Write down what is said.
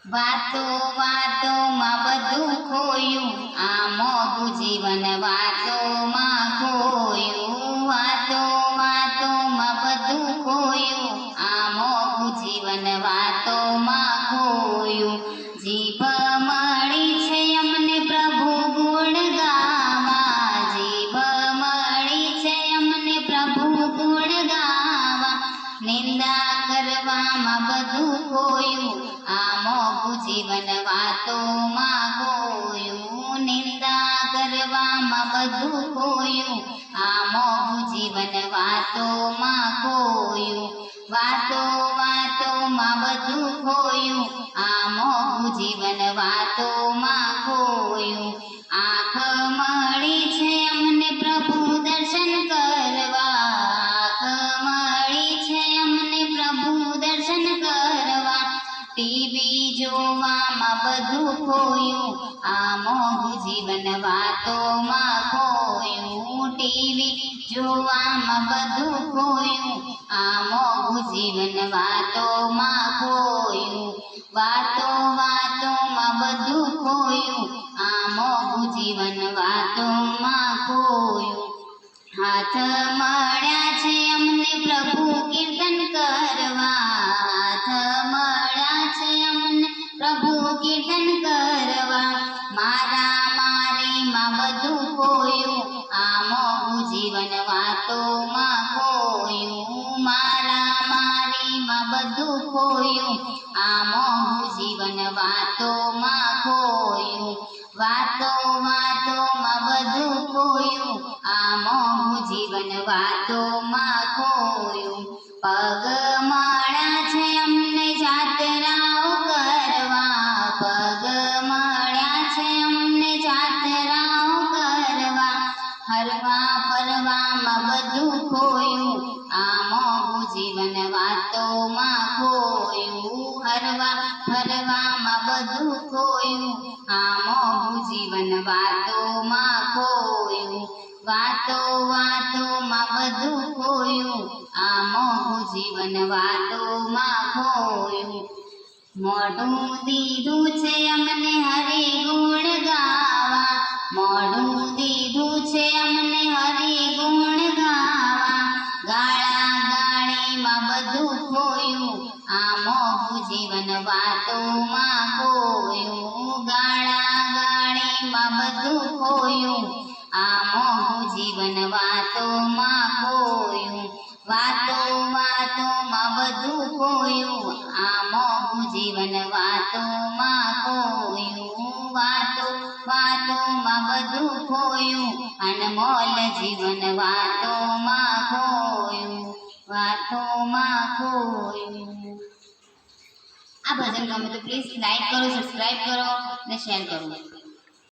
વાતો વાતોમાં બધું ખોયું, આ મોંઘું જીવન વાતોમાં ખોયું. વાતો વાતોમાં બધું ખોયું, આ મોંઘું જીવન વાતોમાં ખોયું. જીભ મળી છે અમને પ્રભુ ગુણ ગાવા, જીભ મળી છે અમને પ્રભુ ગુણ ગાવા. નિંદા કરવામાં બધું ખોયું, આ મોંઘું જીવન વાતોમાં ખોયું. નિંદા કરવામાં બધું ખોયું, આ મોંઘું જીવન વાતોમાં ખોયું. વાતો વાતોમાં બધું ખોયું, આ મોંઘું જીવન વાતોમાં ખોયું. આંખ મળી છે અમને પ્રભુ દર્શન કરવા, આંખ મળી છે અમને પ્રભુ દર્શન કરવા. ટીવી જોવામાં બધું ખોયું, આ મોંઘું જીવન વાતોમાં ખોયું. ટીવી જોવામાં બધું ખોયું, આ મોંઘું જીવન વાતોમાં ખોયું. વાતો વાતોમાં બધું ખોયું, આ મોંઘું જીવન વાતોમાં ખોયું. હાથ મળ્યા છે અમને પ્રભુ કીર્તન કરવા, હાથ મળ્યા છે અમને પ્રભુ કીર્તન કરવા. મારા મારીમાં બધું ખોયું, આ મોંઘું જીવન વાતોમાં ખોયું. મારા મારીમાં બધું ખોયું, આ મોંઘું જીવન વાતોમાં ખોયું. વાતો વાતોમાં બધું ખોયું, આ મોંઘું જીવન વાતોમાં ખોયું. પગ મળ્યા છે અમને જાત્રાઓ કરવા, પગ મળ્યા છે અમને જાત્રાઓ કરવા. હરવા ફરવામાં બધું ખોયું, આ મોંઘું જીવન વાતોમાં ખોયું. હરવા ફરવામાં બધું ખોયું, આ મોંઘું જીવન વાતોમાં ખોયું. વાતો વાતોમાં બધું ખોયું, આ મોંઘું જીવન વાતોમાં ખોયું. મોઢું દીધું છે અમને હરિ ગુણ ગાવા, મોઢું દીધું છે અમને હરિ ગુણ ગાવા. ગાળા ગાળીમાં બધું ખોયું, આ મોંઘું જીવન વાતોમાં ખોયું. ગાળા ગાળીમાં બધું ખોયું, આ મોંઘું જીવન વાતોમાં ખોયું. વાતો વાતોમાં બધું ખોયું, આ મોંઘું જીવન વાતોમાં ખોયું. વાતો વાતોમાં બધું ખોયું, અનમોલ જીવન વાતોમાં ખોયું, વાતોમાં ખોયું. આ ભજન ગમે તો પ્લીઝ લાઈક કરો, સબસ્ક્રાઈબ કરો અને શેર કરો.